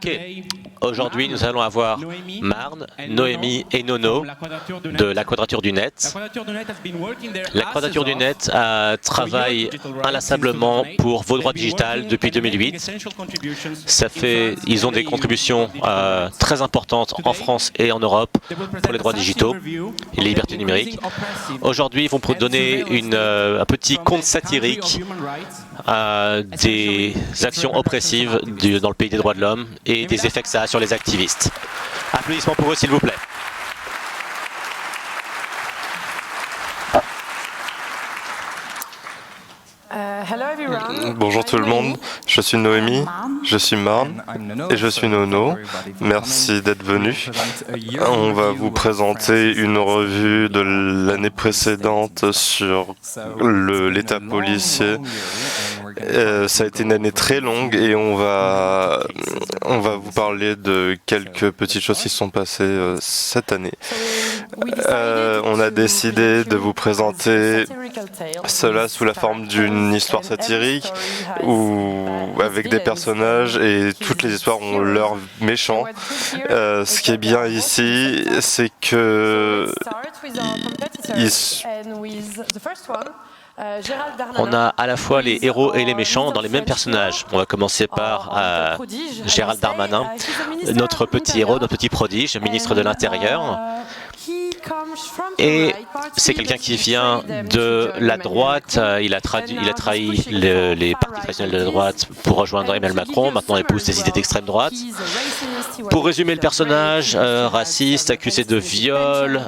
Ok, aujourd'hui nous allons avoir Marne, Noémie et Nono de la Quadrature du Net. La Quadrature du Net travaille inlassablement pour vos droits digitales depuis 2008. Ils ont des contributions très importantes en France et en Europe pour les droits digitaux et les libertés numériques. Aujourd'hui, ils vont donner un petit conte satirique des actions oppressives dans le pays des droits de l'homme et des effets que ça a sur les activistes. Applaudissements pour eux, s'il vous plaît. Bonjour tout le monde, je suis Noémie, je suis Marne et je suis Nono. Merci d'être venus. On va vous présenter une revue de l'année précédente sur l'état policier. Ça a été une année très longue et on va vous parler de quelques petites choses qui se sont passées cette année. On a décidé de vous présenter cela sous la forme d'une histoire satirique avec des personnages et toutes les histoires ont leur méchant. Ce qui est bien ici, c'est que on a à la fois les héros et les méchants dans les mêmes personnages. On va commencer par Gérald Darmanin, notre petit héros, notre petit prodige, ministre de l'Intérieur. Et c'est quelqu'un qui vient de la droite, il a trahi les partis traditionnels de la droite pour rejoindre Emmanuel Macron, maintenant il pousse des idées d'extrême droite. Pour résumer le personnage, raciste, accusé de viol,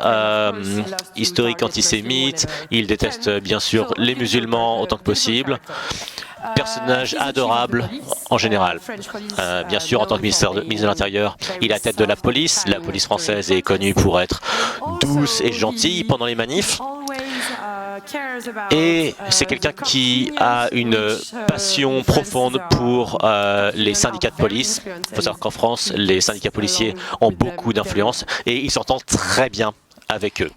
historique antisémite, il déteste bien sûr les musulmans autant que possible. Personnage adorable en général. Bien sûr, en tant que ministre de l'Intérieur, il est à la tête de la police. La police française est connue pour être douce et gentille pendant les manifs. Et c'est quelqu'un qui a une passion profonde pour les syndicats de police. Il faut savoir qu'en France, les syndicats policiers ont beaucoup d'influence et ils s'entendent très bien avec eux.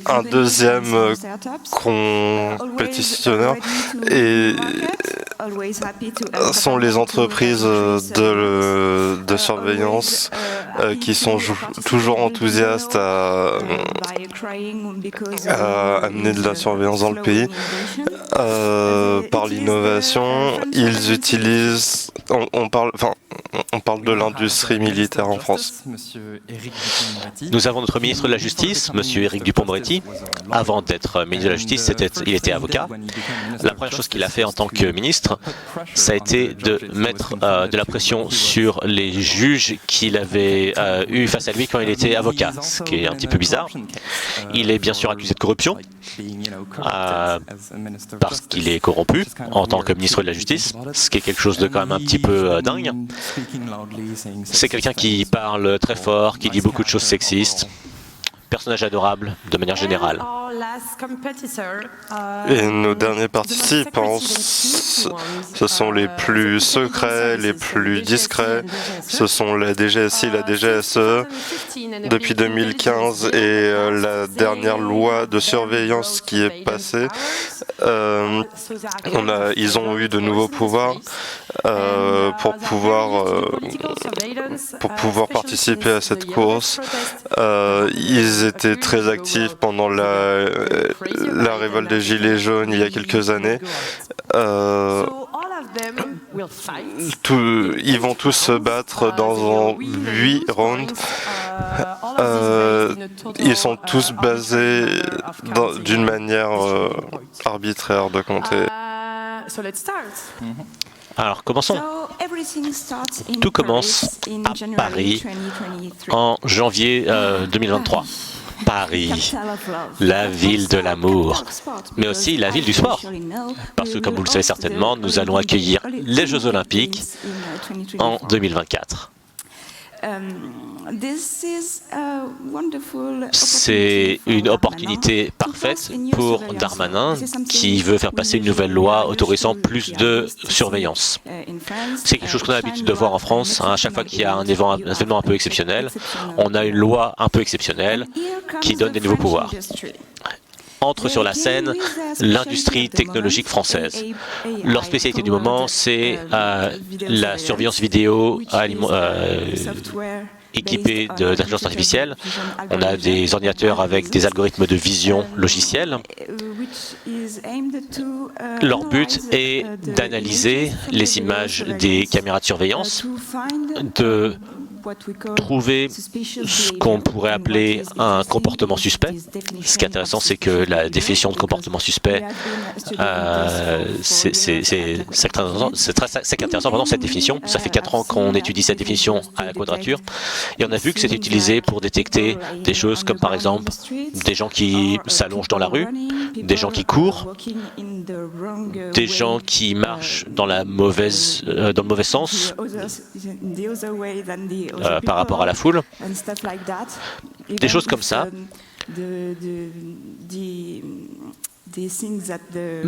Un deuxième compétitionnaire sont les entreprises de surveillance qui sont toujours enthousiastes à amener de la surveillance dans le pays. Par l'innovation, ils utilisent... On parle de l'industrie militaire en France. Nous avons notre ministre de la Justice, M. Éric Dupond-Moretti. Avant d'être ministre de la Justice, il était avocat. La première chose qu'il a fait en tant que ministre, ça a été de mettre de la pression sur les juges qu'il avait eu face à lui quand il était avocat, ce qui est un petit peu bizarre. Il est bien sûr accusé de corruption, parce qu'il est corrompu en tant que ministre de la Justice, ce qui est quelque chose de quand même un petit peu dingue. C'est quelqu'un qui parle très fort, qui dit beaucoup de choses sexistes. Personnage adorable de manière générale. Et nos derniers participants, ce sont les plus secrets, les plus discrets. Ce sont la DGSI, la DGSE depuis 2015 et la dernière loi de surveillance qui est passée. Ils ont eu de nouveaux pouvoirs pour pouvoir participer à cette course. Ils étaient très actifs pendant la révolte des Gilets jaunes il y a quelques années. Ils vont tous se battre dans 8 rounds. Ils sont tous basés d'une manière arbitraire de compter. Alors, commençons. Tout commence à Paris en janvier 2023. Paris, la ville de l'amour, mais aussi la ville du sport. Parce que, comme vous le savez certainement, nous allons accueillir les Jeux Olympiques en 2024. C'est une opportunité parfaite pour Darmanin qui veut faire passer une nouvelle loi autorisant plus de surveillance. C'est quelque chose qu'on a l'habitude de voir en France. À chaque fois qu'il y a un événement un peu exceptionnel, on a une loi un peu exceptionnelle qui donne des nouveaux pouvoirs. entre sur la scène l'industrie technologique française. Leur spécialité du moment, c'est la surveillance vidéo équipés d'intelligence artificielle. On a des ordinateurs avec des algorithmes de vision logicielle. Leur but est d'analyser les images des caméras de surveillance, de trouver ce qu'on pourrait appeler un comportement suspect. Ce qui est intéressant, c'est que la définition de comportement suspect, c'est intéressant, pardon, cette définition. Ça fait 4 ans qu'on étudie cette définition à la Quadrature, et on a vu que c'est utilisé pour détecter des choses comme par exemple des gens qui s'allongent dans la rue, des gens qui courent, des gens qui marchent dans le mauvais sens par rapport à la foule, des choses comme ça.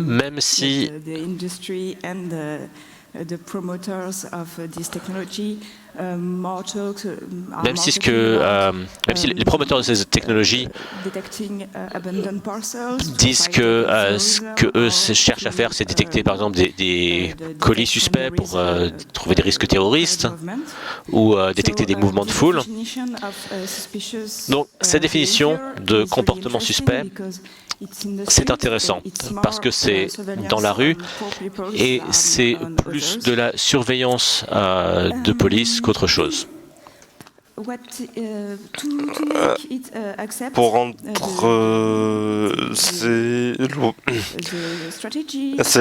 Même si les promoteurs de ces technologies disent que ce qu'eux cherchent à faire, c'est détecter par exemple des colis suspects pour trouver des risques terroristes ou détecter des mouvements de foule. Donc cette définition de comportement suspect, c'est intéressant parce que c'est dans la rue et c'est plus de la surveillance de police qu'autre chose. Pour rendre ces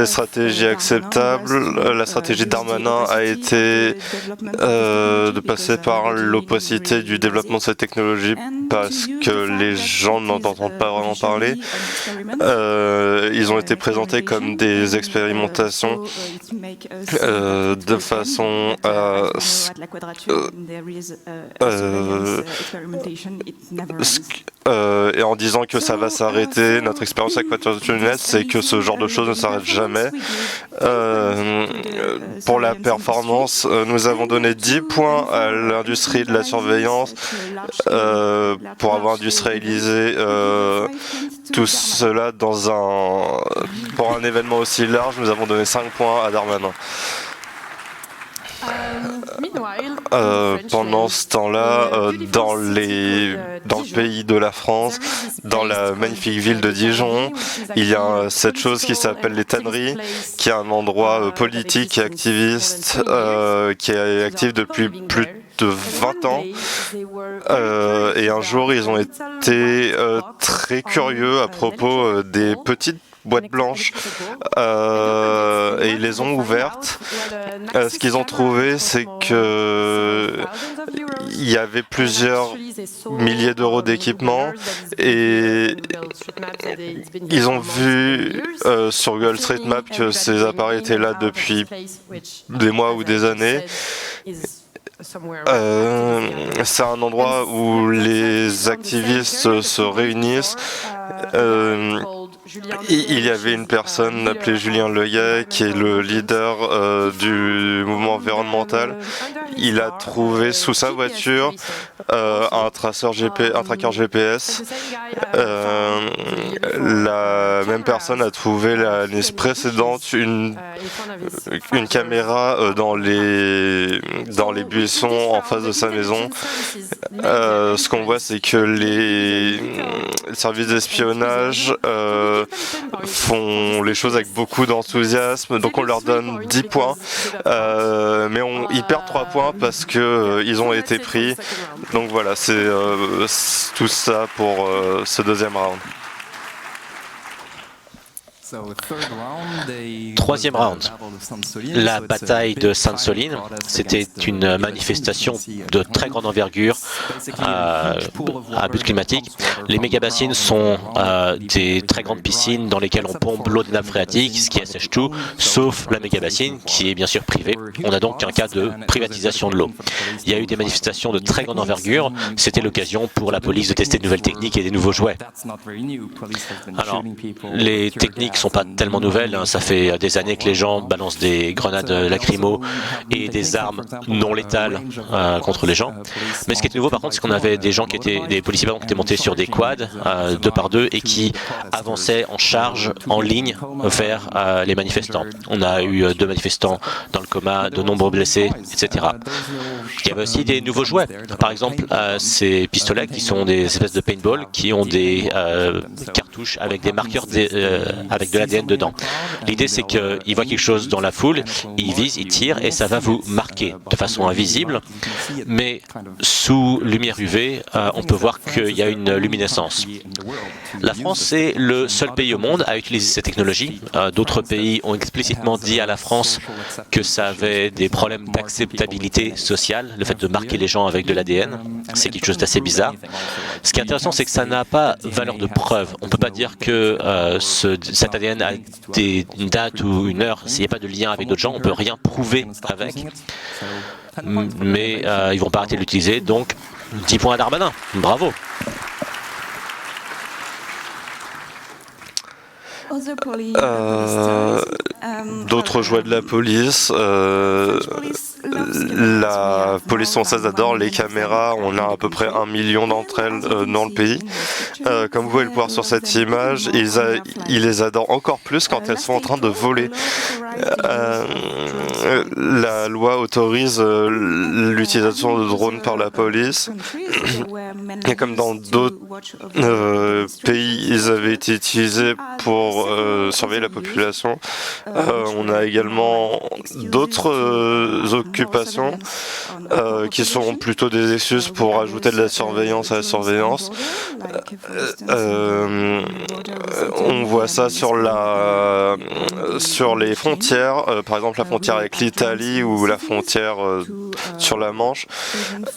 stratégies acceptables, la stratégie Darmanin a été de passer par l'opacité du développement de cette technologie parce que les gens n'en entendent pas vraiment parler. Ils ont été présentés comme des expérimentations de façon à et en disant que ça va s'arrêter, notre expérience avec Quadrature, c'est que ce genre de choses ne s'arrête jamais. Pour la performance, nous avons donné 10 points à l'industrie de la surveillance pour avoir industrialisé tout cela pour un événement aussi large. Nous avons donné 5 points à Darmanin. Pendant ce temps-là, dans le pays de la France, dans la magnifique ville de Dijon, il y a cette chose qui s'appelle les tanneries, qui est un endroit politique et activiste qui est actif depuis plus de 20 ans. Et un jour, ils ont été très curieux à propos des petites boîtes blanches et ils les ont ouvertes. Ce qu'ils ont trouvé, c'est que il y avait plusieurs milliers d'euros d'équipement et ils ont vu sur Google Street Map que ces appareils étaient là depuis des mois ou des années. C'est un endroit où les activistes se réunissent. Il y avait une personne appelée Julien Leuillet qui est le leader du mouvement environnemental. Il a trouvé sous sa voiture un tracker GPS. La même personne a trouvé l'année précédente une caméra dans les buissons en face de sa maison. Ce qu'on voit, c'est que les services d'espionnage font les choses avec beaucoup d'enthousiasme, donc on leur donne 10 points, mais ils perdent 3 points parce que ils ont été pris. Donc voilà, c'est tout ça pour ce deuxième round. Troisième round, la bataille de Sainte-Soline. C'était une manifestation de très grande envergure à but climatique. Les méga-bassines sont des très grandes piscines dans lesquelles on pompe l'eau des nappes phréatiques, ce qui assèche tout, sauf la méga-bassine, qui est bien sûr privée. On a donc un cas de privatisation de l'eau. Il y a eu des manifestations de très grande envergure. C'était l'occasion pour la police de tester de nouvelles techniques et des nouveaux jouets. Alors, les techniques qui ne sont pas tellement nouvelles. Hein. Ça fait des années que les gens balancent des grenades lacrymo et des armes non létales contre les gens. Mais ce qui était nouveau, par contre, c'est qu'on avait des gens des policiers qui étaient montés sur des quads, 2 par 2, et qui avançaient en charge, en ligne, vers les manifestants. On a eu 2 manifestants dans le coma, de nombreux blessés, etc. Il y avait aussi des nouveaux jouets. Par exemple, ces pistolets qui sont des espèces de paintball qui ont des cartouches avec des marqueurs avec de l'ADN dedans. L'idée, c'est qu'ils voient quelque chose dans la foule, ils visent, ils tirent et ça va vous marquer de façon invisible, mais sous lumière UV, on peut voir qu'il y a une luminescence. La France est le seul pays au monde à utiliser cette technologie. D'autres pays ont explicitement dit à la France que ça avait des problèmes d'acceptabilité sociale, le fait de marquer les gens avec de l'ADN. C'est quelque chose d'assez bizarre. Ce qui est intéressant, c'est que ça n'a pas valeur de preuve. On ne peut pas dire que cet ADN a une date ou une heure. S'il n'y a pas de lien avec d'autres gens, on ne peut rien prouver avec. Mais ils ne vont pas arrêter de l'utiliser. Donc, 10 points à Darmanin. Bravo. D'autres jouets de la police. La police française adore les caméras. On a à peu près 1 million d'entre elles dans le pays. Comme vous pouvez le voir sur cette image, ils les adorent encore plus quand elles sont en train de voler. La loi autorise l'utilisation de drones par la police. Et comme dans d'autres pays, ils avaient été utilisés pour surveiller la population. On a également d'autres occupations qui sont plutôt des excuses pour ajouter de la surveillance à la surveillance. On voit ça sur les frontières, par exemple la frontière avec l'Italie ou la frontière sur la Manche.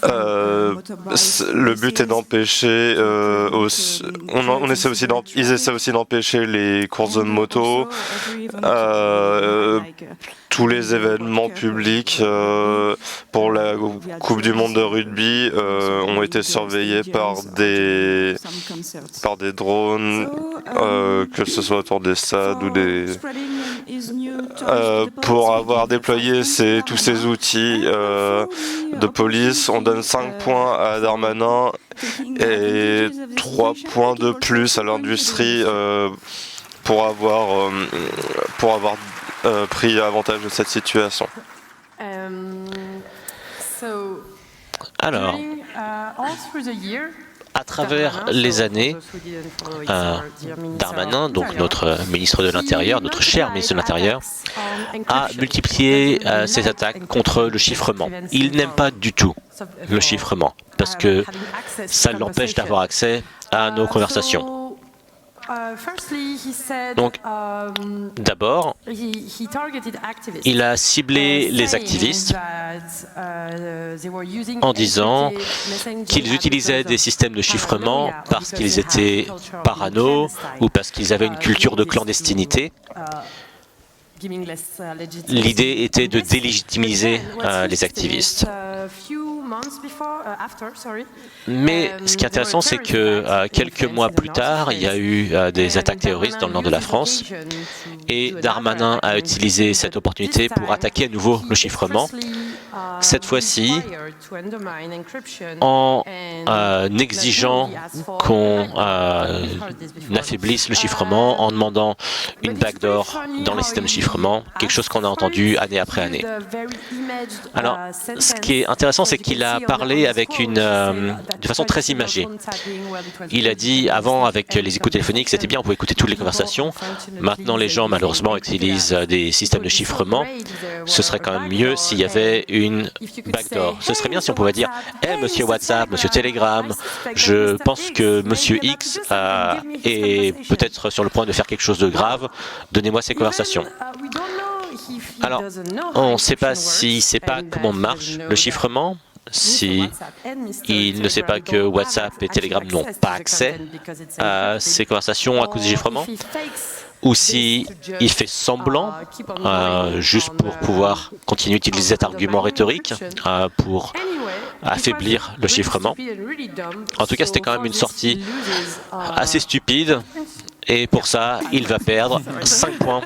Le but est d'empêcher ils essaient aussi d'empêcher les courses de moto, tous les événements publics pour la Coupe du Monde de rugby ont été surveillés par des drones, que ce soit autour des stades ou des... pour avoir déployé tous ces outils de police, on donne 5 points à Darmanin et 3 points de plus à l'industrie pour avoir pris avantage de cette situation. Alors, à travers les années, Darmanin, donc notre ministre de l'Intérieur, notre cher ministre de l'Intérieur, a multiplié ses attaques contre le chiffrement. Il n'aime pas du tout le chiffrement, parce que ça l'empêche d'avoir accès à nos conversations. Donc, d'abord, il a ciblé les activistes en disant qu'ils utilisaient des systèmes de chiffrement parce qu'ils étaient parano ou parce qu'ils avaient une culture de clandestinité. L'idée était de délégitimiser les activistes. Mais ce qui est intéressant, c'est que quelques mois plus tard, il y a eu des attaques terroristes dans le nord de la France et Darmanin a utilisé cette opportunité pour attaquer à nouveau le chiffrement, cette fois-ci en exigeant qu'on affaiblisse le chiffrement, en demandant une backdoor dans les systèmes de chiffrement, quelque chose qu'on a entendu année après année. Alors, ce qui est intéressant, c'est qu'il a parlé avec de façon très imagée. Il a dit avant, avec les écoutes téléphoniques, c'était bien, on pouvait écouter toutes les conversations. Maintenant, les gens, malheureusement, utilisent des systèmes de chiffrement. Ce serait quand même mieux s'il y avait une backdoor. Ce serait bien si on pouvait dire « Hey, monsieur WhatsApp, monsieur Telegram, je pense que monsieur X est peut-être sur le point de faire quelque chose de grave. Donnez-moi ces conversations. » Alors, on ne sait pas s'il ne sait pas comment marche le chiffrement, si il ne sait pas que WhatsApp et Telegram n'ont pas accès à ces conversations à cause du chiffrement, ou si il fait semblant, juste pour pouvoir continuer à utiliser cet argument rhétorique pour affaiblir le chiffrement. En tout cas, c'était quand même une sortie assez stupide Et pour ça, il va perdre 5 points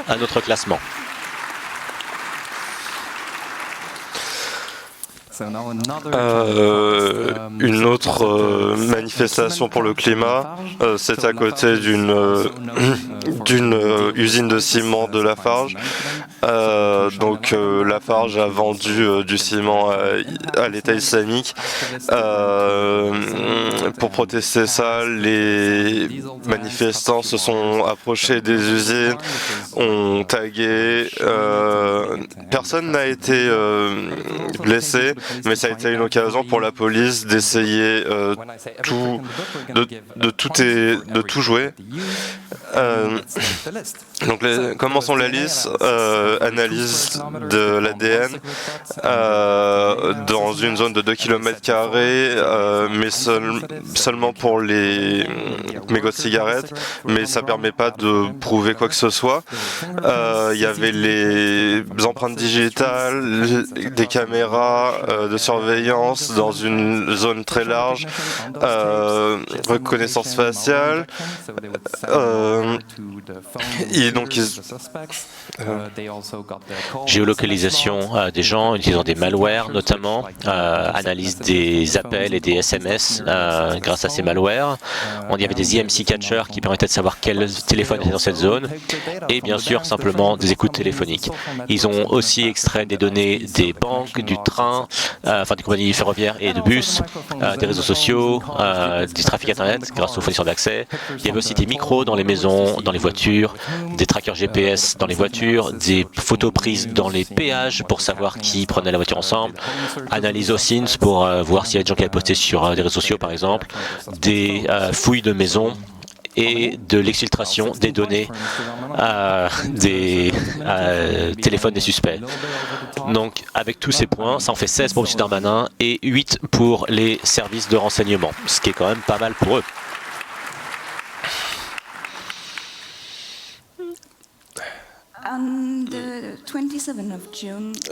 à notre classement. Une autre manifestation pour le climat, c'est à côté d'une usine de ciment de Lafarge. Donc Lafarge a vendu du ciment à l'État islamique. Pour protester ça, les manifestants se sont approchés des usines, ont tagué. Personne n'a été blessé, mais ça a été une occasion pour la police d'essayer de tout jouer. Donc commençons la liste. Analyse de l'ADN dans une zone de 2 km², mais seulement pour les mégots de cigarettes, mais ça ne permet pas de prouver quoi que ce soit. Il y avait les empreintes digitales, des caméras de surveillance dans une zone très large, reconnaissance faciale, géolocalisation des gens utilisant des malwares notamment, analyse des appels et des SMS grâce à ces malwares. Il y avait des IMC catchers qui permettaient de savoir quel téléphone était dans cette zone et bien sûr simplement des écoutes téléphoniques. Ils ont aussi extrait des données des banques, du train, enfin des compagnies ferroviaires et de bus, des réseaux sociaux, du trafic internet grâce aux fournisseurs d'accès. Il y avait aussi des micros dans les maisons, dans les voitures, des trackers GPS dans les voitures, des photos prises dans les péages pour savoir qui prenait la voiture ensemble, analyse OSINT pour voir s'il y a des gens qui avaient posté sur des réseaux sociaux par exemple, des fouilles de maisons et de l'exfiltration des données des téléphones des suspects. Donc avec tous ces points, ça en fait 16 pour M. Darmanin et 8 pour les services de renseignement, ce qui est quand même pas mal pour eux.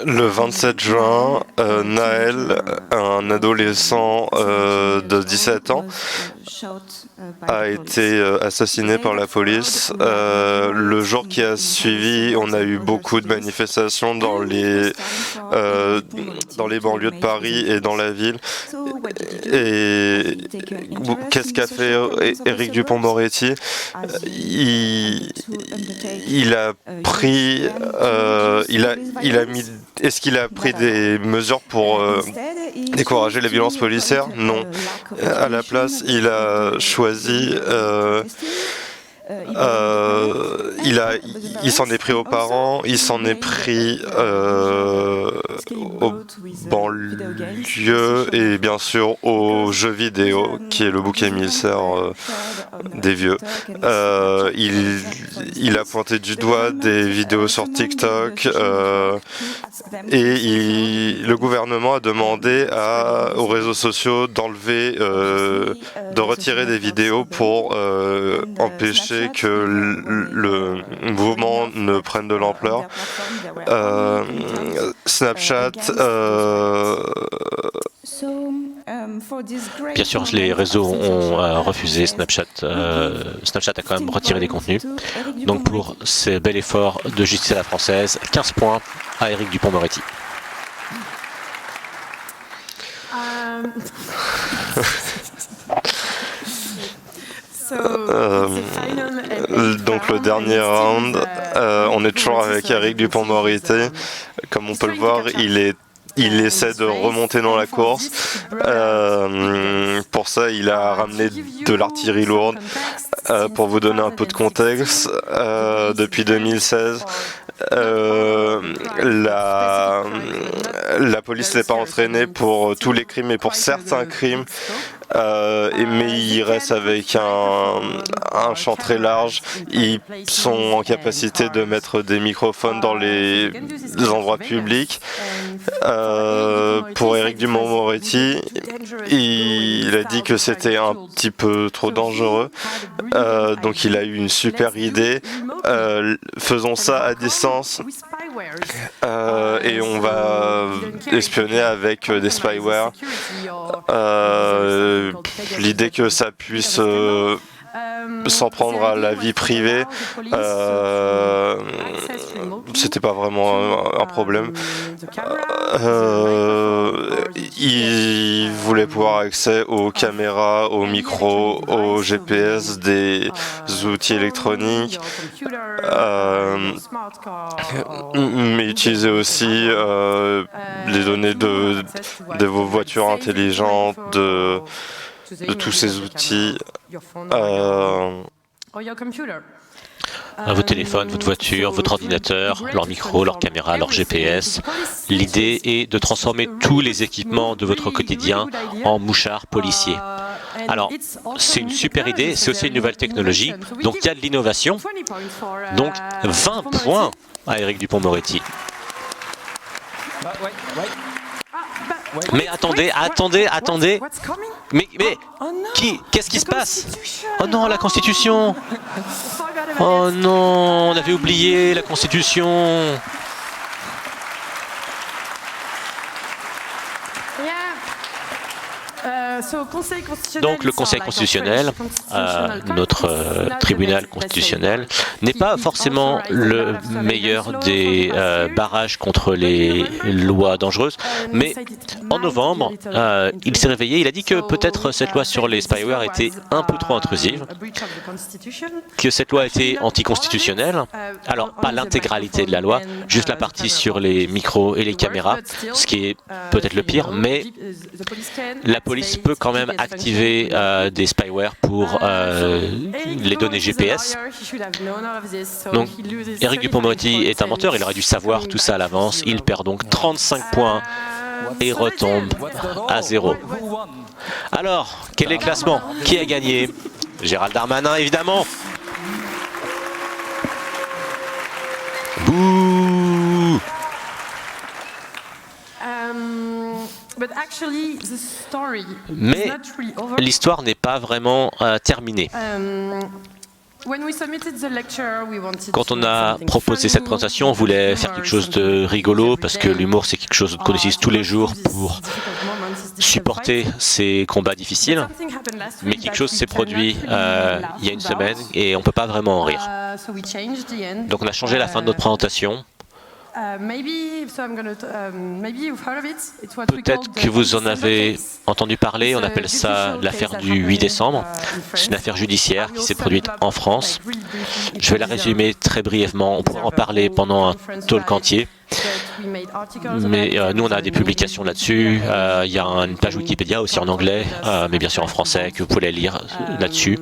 Le 27 juin, Naël, un adolescent de 17 ans, a été assassiné par la police. Le jour qui a suivi, on a eu beaucoup de manifestations dans les banlieues de Paris et dans la ville. Et qu'est-ce qu'a fait Éric Dupond-Moretti? Il a pris, est-ce qu'il a pris des mesures pour décourager les violences policières? Non. À la place, il a choisi, il s'en est pris aux parents, il s'en est pris aux banlieues et bien sûr aux jeux vidéo, qui est le bouc émissaire des vieux. Il a pointé du doigt des vidéos sur TikTok et le gouvernement a demandé aux réseaux sociaux d'enlever, de retirer des vidéos pour empêcher que le mouvement ne prenne de l'ampleur. Snapchat, bien sûr, les réseaux ont refusé Snapchat. Snapchat a quand même retiré des contenus. Donc pour ce bel effort de justice à la française, 15 points à Éric Dupond-Moretti. Donc le dernier round, on est toujours avec Éric Dupond-Moretti. Comme on peut le voir, il essaie de remonter dans la course. Pour ça, il a ramené de l'artillerie lourde. Pour vous donner un peu de contexte, depuis 2016, la police n'est pas entraînée pour tous les crimes, mais pour certains crimes. Mais ils restent avec un champ très large. Ils sont en capacité de mettre des microphones dans les endroits publics. Pour Éric Dupond-Moretti, il a dit que c'était un petit peu trop dangereux. Donc il a eu une super idée. Faisons ça à distance. Et on va espionner avec des spyware. L'idée que ça puisse s'en prendre à la vie privée, c'était pas vraiment un problème. Ils voulaient pouvoir accès aux caméras, aux micros, aux GPS, des outils électroniques, mais utiliser aussi les données de vos voitures intelligentes, de tous ces outils. Vos téléphones, votre voiture, votre ordinateur, leur micro, leur caméra, leur GPS. L'idée est de transformer tous les équipements de votre quotidien en mouchards policiers. Alors, c'est une super idée, c'est aussi une nouvelle technologie, donc il y a de l'innovation. Donc, 20 points à Éric Dupond-Moretti. Mais attendez. Mais qu'est-ce qui se passe? Oh non, la Constitution! Oh non, on avait oublié la Constitution. Donc le Conseil constitutionnel, notre tribunal constitutionnel, n'est pas forcément le meilleur des barrages contre les lois dangereuses, mais en novembre, il s'est réveillé, il a dit que peut-être cette loi sur les spyware était un peu trop intrusive, que cette loi était anticonstitutionnelle, alors pas l'intégralité de la loi, juste la partie sur les micros et les caméras, ce qui est peut-être le pire, mais la police peut quand même activer des spyware pour les données GPS. Donc, Éric Dupond-Moretti est un menteur, il aurait dû savoir tout ça à l'avance. Il perd donc 35 points et retombe à 0. Alors, quel est le classement? Qui a gagné? Gérald Darmanin, évidemment. Bouh! Mais l'histoire n'est pas vraiment terminée. Quand on a proposé cette présentation, on voulait faire quelque chose de rigolo parce que l'humour c'est quelque chose qu'on utilise tous les jours pour supporter ces combats difficiles. Mais quelque chose s'est produit il y a une semaine et on ne peut pas vraiment en rire. Donc on a changé la fin de notre présentation. Peut-être que vous en avez entendu parler, on appelle ça l'affaire du 8 décembre. C'est une affaire judiciaire qui s'est produite en France. Je vais la résumer très brièvement, on pourra en parler pendant un talk entier. Mais nous, on a des publications là-dessus. Il y a une page Wikipédia aussi en anglais, mais bien sûr en français, que vous pouvez lire là-dessus.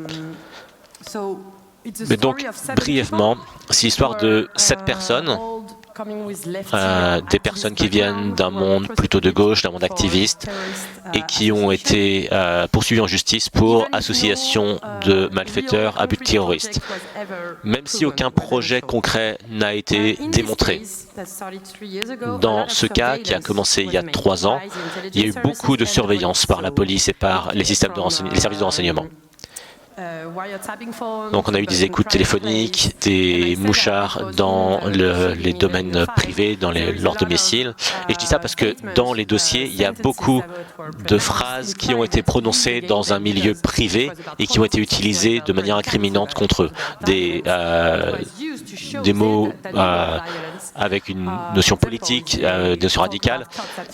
Mais donc, brièvement, c'est l'histoire de 7 personnes. Des personnes qui viennent d'un monde plutôt de gauche, d'un monde activiste, et qui ont été poursuivies en justice pour association de malfaiteurs à but terroriste. Même si aucun projet concret n'a été démontré. Dans ce cas, qui a commencé il y a 3 ans, il y a eu beaucoup de surveillance par la police et par les services de renseignement. Donc on a eu des écoutes téléphoniques, des mouchards dans les domaines privés, dans leur domicile. Et je dis ça parce que dans les dossiers, il y a beaucoup de phrases qui ont été prononcées dans un milieu privé et qui ont été utilisées de manière incriminante contre eux. Des mots avec une notion politique, des notions radicales.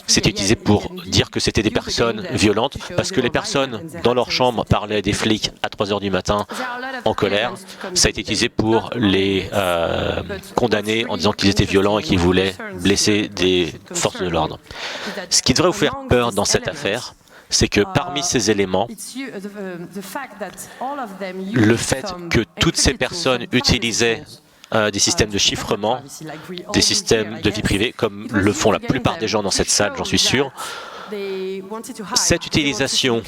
C'était utilisé pour dire que c'était des personnes violentes, parce que les personnes dans leur chambre parlaient des flics à 3 heures du matin en colère. Ça a été utilisé pour les condamner en disant qu'ils étaient violents et qu'ils voulaient blesser des forces de l'ordre. Ce qui devrait vous faire peur dans cette affaire, c'est que parmi ces éléments, le fait que toutes ces personnes utilisaient des systèmes de chiffrement, des systèmes de vie privée, comme le font la plupart des gens dans cette salle, j'en suis sûr. Cette utilisation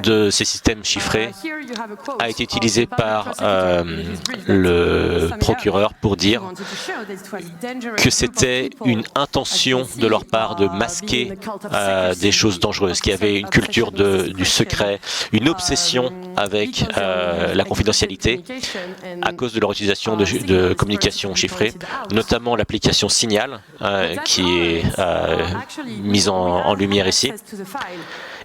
de ces systèmes chiffrés a été utilisée par le procureur pour dire que c'était une intention de leur part de masquer des choses dangereuses, qu'il y avait une culture du secret, une obsession avec la confidentialité à cause de leur utilisation de communication chiffrée, notamment l'application Signal qui est mise en lumière ici.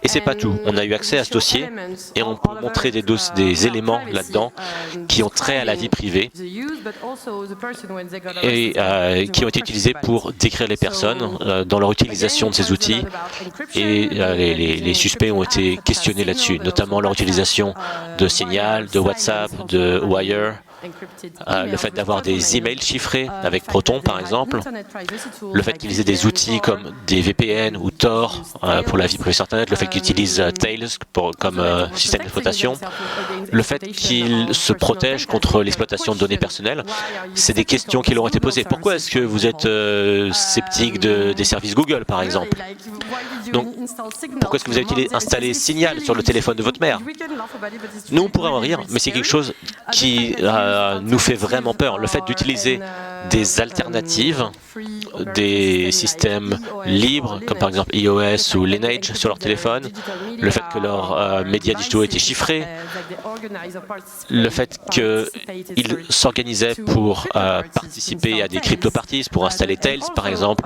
Et c'est pas tout. On a eu accès à ce dossier et on peut montrer des éléments là-dedans qui ont trait à la vie privée et qui ont été utilisés pour décrire les personnes dans leur utilisation de ces outils. Et les suspects ont été questionnés là-dessus, notamment leur utilisation de Signal, de WhatsApp, de Wire. Le fait d'avoir des emails chiffrés avec Proton par exemple, le fait qu'ils aient des outils comme des VPN ou Tor pour la vie privée sur Internet, le fait qu'ils utilisent Tails comme système d'exploitation, le fait qu'ils se protègent contre l'exploitation de données personnelles, c'est des questions qui leur ont été posées. Pourquoi est-ce que vous êtes sceptique des services Google par exemple? Donc, pourquoi est-ce que vous avez installé Signal sur le téléphone de votre mère? Nous, on pourrait en rire, mais c'est quelque chose qui nous fait vraiment peur. Le fait d'utiliser des alternatives, des systèmes libres, comme par exemple iOS ou Lineage sur leur téléphone, le fait que leurs médias digitaux étaient chiffrés, le fait qu'ils s'organisaient pour participer à des crypto-parties, pour installer Tails par exemple,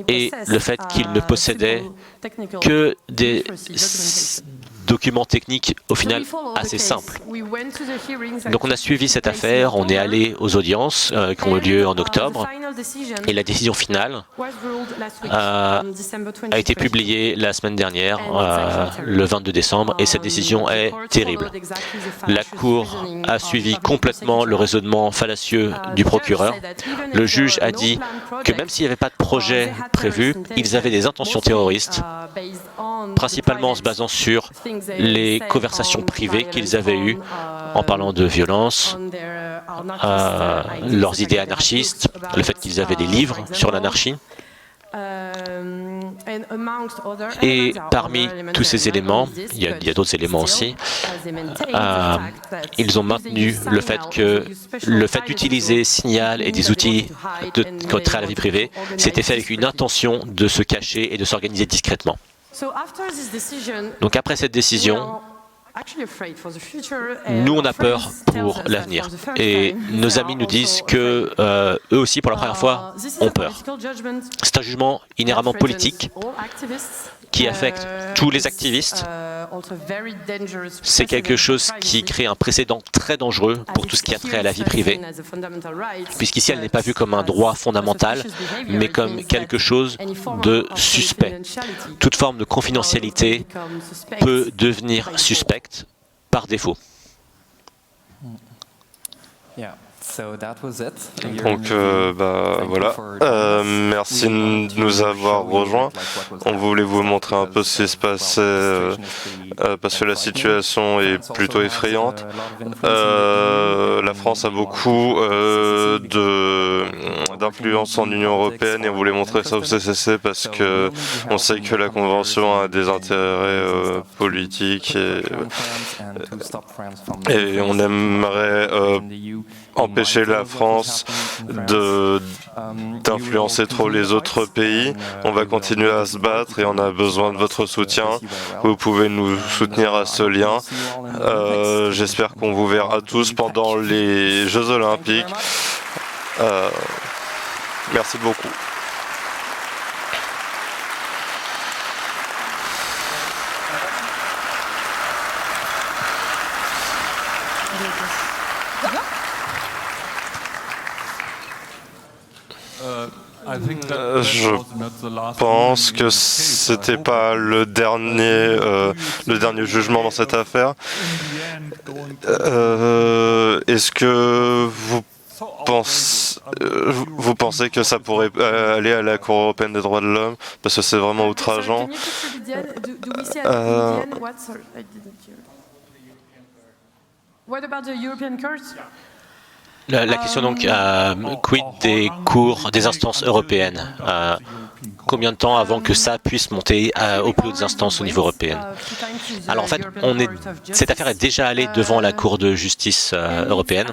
et le fait qu'ils ne possédaient que des documents techniques au final assez simples. Donc on a suivi cette affaire, on est allé aux audiences qui ont eu lieu en octobre et la décision finale a été publiée la semaine dernière, le 22 décembre, et cette décision est terrible. La Cour a suivi complètement le raisonnement fallacieux du procureur. Le juge a dit que même s'il n'y avait pas de projet prévu, ils avaient des intentions terroristes, principalement en se basant sur les conversations privées qu'ils avaient eues en parlant de violence, leurs idées anarchistes, le fait qu'ils avaient des livres sur l'anarchie. Et parmi tous ces éléments, il y a d'autres éléments aussi, ils ont maintenu le fait d'utiliser Signal et des outils de trait à la vie privée, c'était fait avec une intention de se cacher et de s'organiser discrètement. Donc après cette décision, nous on a peur pour l'avenir et nos amis nous disent que eux aussi pour la première fois ont peur. C'est un jugement inhéremment politique qui affecte tous les activistes. C'est quelque chose qui crée un précédent très dangereux pour tout ce qui a trait à la vie privée, puisqu'ici elle n'est pas vue comme un droit fondamental, mais comme quelque chose de suspect. Toute forme de confidentialité peut devenir suspecte par défaut. Donc voilà, merci de nous avoir rejoints. On voulait vous montrer un peu ce qui se passait parce que la situation est plutôt effrayante. La France a beaucoup d'influence en Union européenne et on voulait montrer ça au CCC parce que on sait que la Convention a des intérêts politiques et on aimerait empêcher la France d'influencer trop les autres pays. On va continuer à se battre et on a besoin de votre soutien. Vous pouvez nous soutenir à ce lien. J'espère qu'on vous verra tous pendant les Jeux Olympiques. Merci beaucoup. Je pense que c'était pas le dernier jugement dans cette affaire. Est-ce que vous pensez que ça pourrait aller à la Cour européenne des droits de l'homme parce que c'est vraiment outrageant? La question donc, quid des cours des instances européennes? Combien de temps avant que ça puisse monter aux plus hautes instances au niveau européen? Alors en fait, cette affaire est déjà allée devant la Cour de justice européenne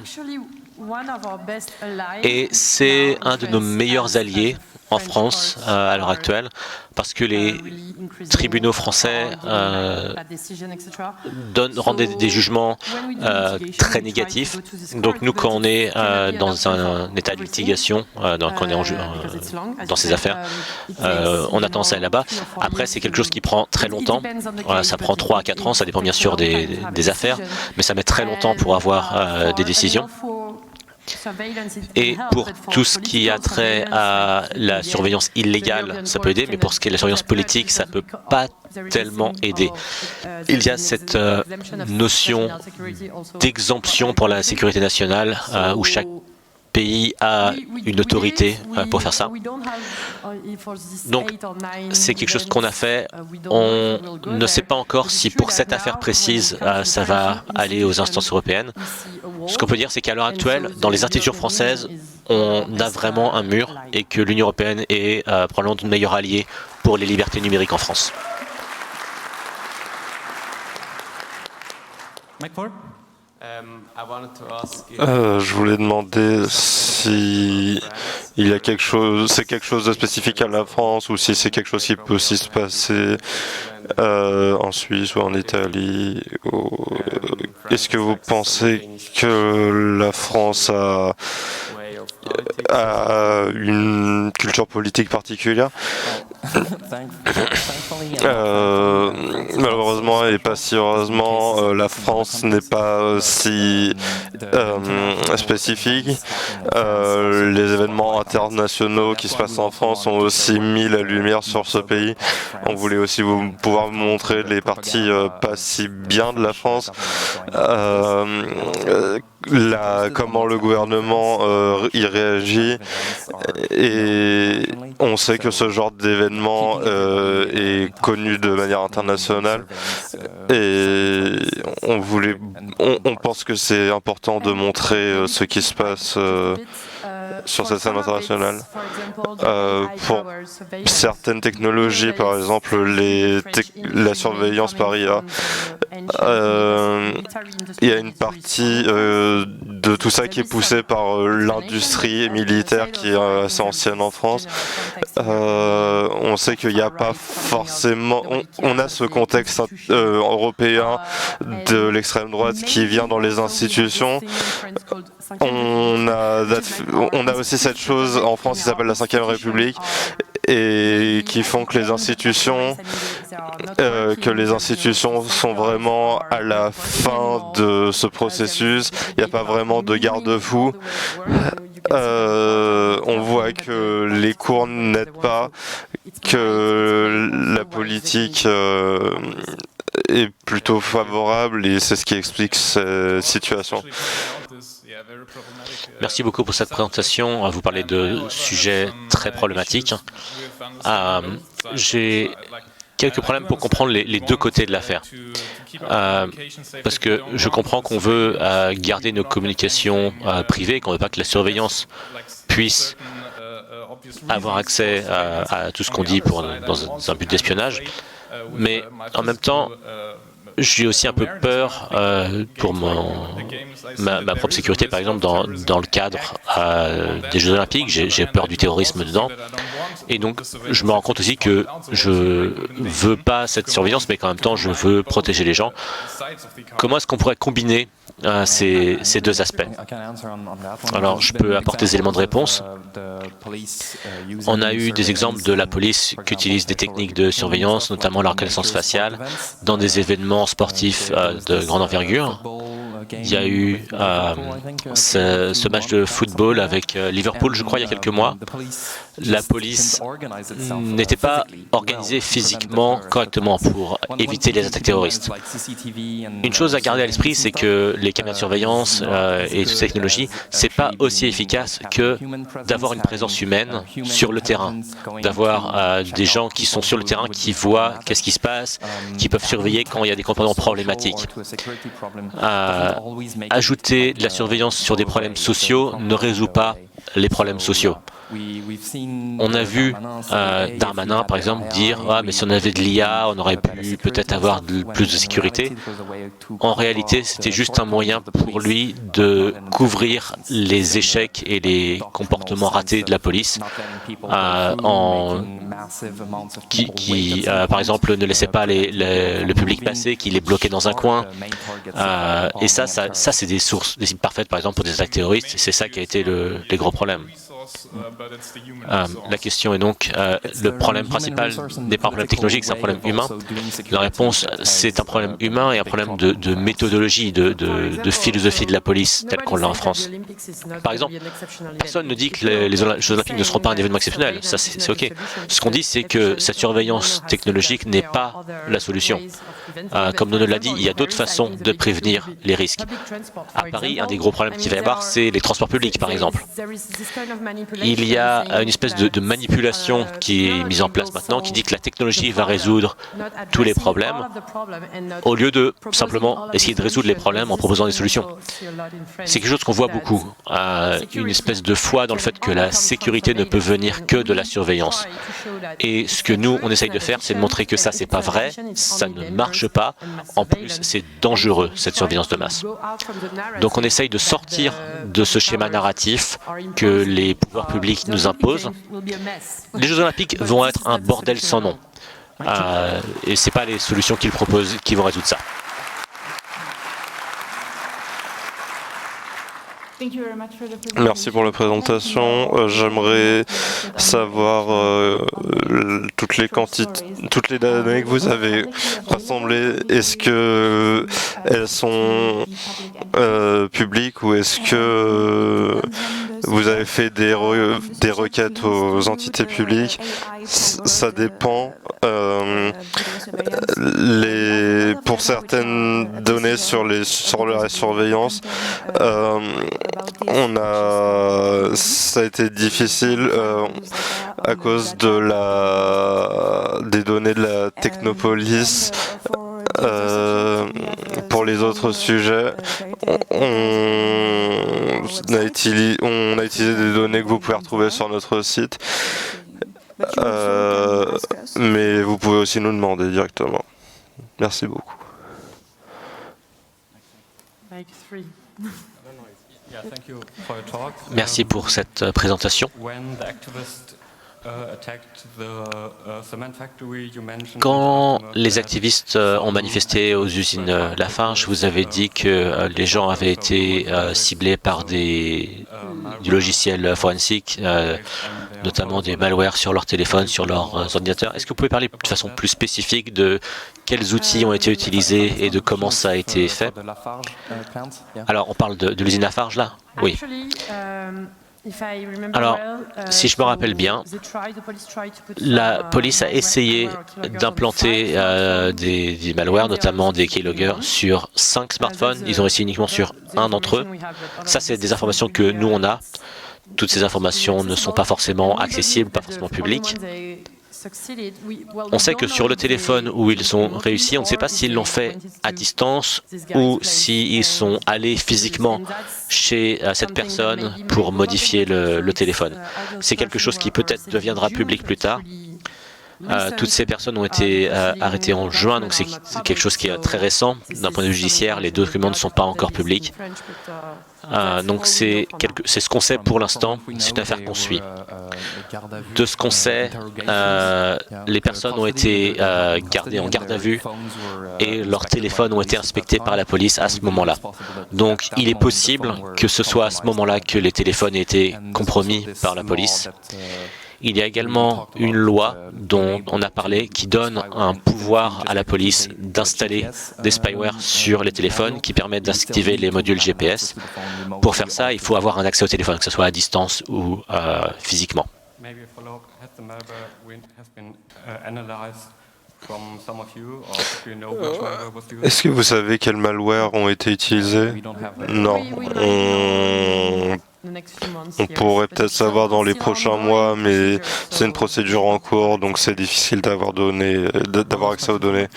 et c'est un de nos meilleurs alliés en France à l'heure actuelle, parce que les tribunaux français rendent des jugements très négatifs. Donc nous, quand on est dans un état de litigation, quand on est dans ces affaires, on attend ça là-bas. Après, c'est quelque chose qui prend très longtemps. Ça prend 3 à 4 ans, ça dépend bien sûr des affaires, mais ça met très longtemps pour avoir des décisions. Et pour tout ce qui a trait à la surveillance illégale, ça peut aider, mais pour ce qui est de la surveillance politique, ça ne peut pas tellement aider. Il y a cette notion d'exemption pour la sécurité nationale, où chaque pays a une autorité pour faire ça. Donc, c'est quelque chose qu'on a fait. On ne sait pas encore si pour cette affaire précise, ça va aller aux instances européennes. Ce qu'on peut dire, c'est qu'à l'heure actuelle, dans les institutions françaises, on a vraiment un mur et que l'Union européenne est probablement notre meilleur allié pour les libertés numériques en France. Je voulais demander si il y a c'est quelque chose de spécifique à la France ou si c'est quelque chose qui peut aussi se passer en Suisse ou en Italie. Est-ce que vous pensez que la France a une culture politique particulière? Malheureusement et pas si heureusement, la France n'est pas si spécifique. Les événements internationaux qui se passent en France ont aussi mis la lumière sur ce pays. On voulait aussi pouvoir vous montrer les parties pas si bien de la France. Comment le gouvernement y réagit, et on sait que ce genre d'événement est connu de manière internationale, et on pense que c'est important de montrer ce qui se passe sur cette scène internationale. Pour certaines technologies, par exemple la surveillance par IA, il y a une partie de tout ça qui est poussée par l'industrie militaire qui est assez ancienne en France. On sait qu'il n'y a pas forcément... On a ce contexte européen de l'extrême droite qui vient dans les institutions. On a aussi cette chose en France qui s'appelle la 5e République et qui font que les institutions sont vraiment à la fin de ce processus. Il n'y a pas vraiment de garde-fou. On voit que les cours n'aident pas, que la politique est plutôt favorable, et c'est ce qui explique cette situation. Merci beaucoup pour cette présentation. Vous parlez de sujets très problématiques. J'ai quelques problèmes pour comprendre les deux côtés de l'affaire. Parce que je comprends qu'on veut garder nos communications privées, qu'on ne veut pas que la surveillance puisse avoir accès à tout ce qu'on dit dans un but d'espionnage. Mais en même temps, j'ai aussi un peu peur pour ma propre sécurité, par exemple, dans le cadre des Jeux Olympiques. J'ai peur du terrorisme dedans. Et donc, je me rends compte aussi que je veux pas cette surveillance, mais qu'en même temps, je veux protéger les gens. Comment est-ce qu'on pourrait combiner ces deux aspects? Alors, je peux apporter des éléments de réponse. On a eu des exemples de la police qui utilise des techniques de surveillance, notamment la reconnaissance faciale, dans des événements sportifs de grande envergure. Il y a eu ce match de football avec Liverpool, je crois, il y a quelques mois. La police n'était pas organisée physiquement correctement pour éviter les attaques terroristes. Une chose à garder à l'esprit, c'est que les caméras de surveillance et toute technologie, c'est pas aussi efficace que d'avoir une présence humaine sur le terrain, d'avoir des gens qui sont sur le terrain, qui voient qu'est-ce qui se passe, qui peuvent surveiller quand il y a des comportements problématiques. Ajouter de la surveillance sur des problèmes sociaux ne résout pas les problèmes sociaux. On a vu Darmanin, par exemple, dire « Ah, mais si on avait de l'IA, on aurait pu peut-être avoir plus de sécurité ». En réalité, c'était juste un moyen pour lui de couvrir les échecs et les comportements ratés de la police, qui par exemple, ne laissait pas le public passer, qui les bloquait dans un coin. Et ça c'est des cibles parfaites, par exemple, pour des actes terroristes. C'est ça qui a été les gros problèmes. La question est donc, le problème principal n'est pas un problème technologique, c'est un problème humain. La réponse, c'est un problème humain et un problème de méthodologie, de philosophie de la police, telle qu'on l'a en France. Par exemple, personne ne dit que les Jeux Olympiques ne seront pas un événement exceptionnel, ça c'est OK. Ce qu'on dit, c'est que cette surveillance technologique n'est pas la solution. Comme Nono l'a dit, il y a d'autres façons de prévenir les risques. À Paris, un des gros problèmes qu'il va y avoir, c'est les transports publics, par exemple. Il y a une espèce de manipulation qui est mise en place maintenant, qui dit que la technologie va résoudre tous les problèmes, au lieu de simplement essayer de résoudre les problèmes en proposant des solutions. C'est quelque chose qu'on voit beaucoup, une espèce de foi dans le fait que la sécurité ne peut venir que de la surveillance. Et ce que nous, on essaye de faire, c'est de montrer que ça, c'est pas vrai, ça ne marche pas, en plus, c'est dangereux, cette surveillance de masse. Donc on essaye de sortir de ce schéma narratif que les pouvoirs publics nous imposent. Les Jeux Olympiques vont être un bordel sans nom. Et ce n'est pas les solutions qu'ils proposent qui vont résoudre ça. Merci pour la présentation. J'aimerais savoir toutes les données que vous avez rassemblées. Est-ce que elles sont publiques ou est-ce que vous avez fait des requêtes aux entités publiques? Ça dépend. Pour certaines données sur la surveillance, ça a été difficile à cause des données de la Technopolis. Pour les autres sujets, on a utilisé des données que vous pouvez retrouver sur notre site, mais vous pouvez aussi nous demander directement. Merci beaucoup. Merci pour cette présentation. Quand les activistes ont manifesté aux usines Lafarge, vous avez dit que les gens avaient été ciblés par du logiciel forensique, notamment des malwares sur leur téléphone, sur leurs ordinateurs. Est-ce que vous pouvez parler de façon plus spécifique de quels outils ont été utilisés et de comment ça a été fait? Alors, on parle de l'usine Lafarge, là? Oui. Alors, si je me rappelle bien, la police a essayé d'implanter des malwares, notamment des keyloggers, sur 5 smartphones. Ils ont essayé uniquement sur un d'entre eux. Ça, c'est des informations que nous, on a. Toutes ces informations ne sont pas forcément accessibles, pas forcément publiques. On sait que sur le téléphone où ils ont réussi, on ne sait pas s'ils l'ont fait à distance ou s'ils sont allés physiquement chez cette personne pour modifier le téléphone. C'est quelque chose qui peut-être deviendra public plus tard. Toutes ces personnes ont été arrêtées en juin, donc c'est quelque chose qui est très récent. D'un point de vue judiciaire, les documents ne sont pas encore publics. Donc c'est ce qu'on sait pour l'instant, c'est une affaire qu'on suit. De ce qu'on sait, les personnes ont été gardées en garde à vue et leurs téléphones ont été inspectés par la police à ce moment-là. Donc il est possible que ce soit à ce moment-là que les téléphones aient été compromis par la police. Il y a également une loi dont on a parlé qui donne un pouvoir à la police d'installer des spyware sur les téléphones qui permettent d'activer les modules GPS. Pour faire ça, il faut avoir un accès au téléphone, que ce soit à distance ou physiquement. Est-ce que vous savez quels malwares ont été utilisés? Non. On pourrait peut-être savoir dans les prochains mois, mais c'est une procédure en cours, donc c'est difficile d'avoir accès aux données.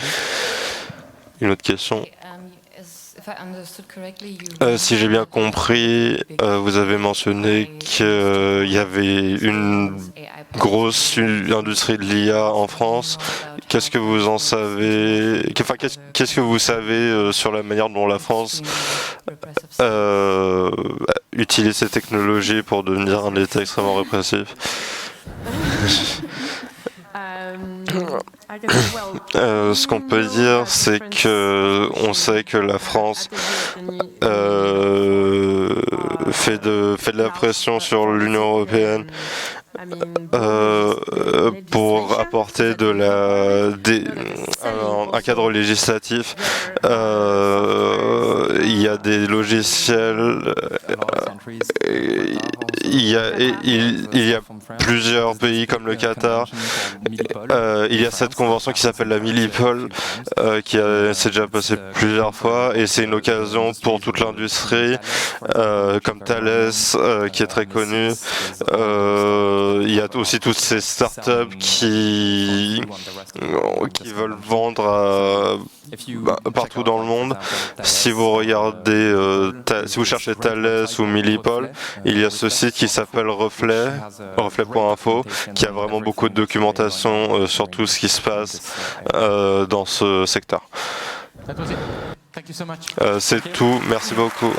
Une autre question? Si j'ai bien compris, vous avez mentionné qu'il y avait une grosse industrie de l'IA en France. Qu'est-ce que vous en savez? Enfin, qu'est-ce que vous savez sur la manière dont la France utilise ces technologies pour devenir un État extrêmement répressif? Ce qu'on peut dire, c'est que on sait que la France fait de la pression sur l'Union européenne pour apporter un cadre législatif. Il y a des logiciels, il y a plusieurs pays comme le Qatar. Il y a cette convention qui s'appelle la Milipol, qui s'est déjà passée plusieurs fois, et c'est une occasion pour toute l'industrie, comme Thales, qui est très connue. Il y a aussi toutes ces startups qui veulent vendre partout dans le monde. Si vous regardez, si vous cherchez Thales ou Milipol, il y a ce site qui s'appelle reflet.info, qui a vraiment beaucoup de documentation sur tout ce qui se passe dans ce secteur. C'est tout, merci beaucoup.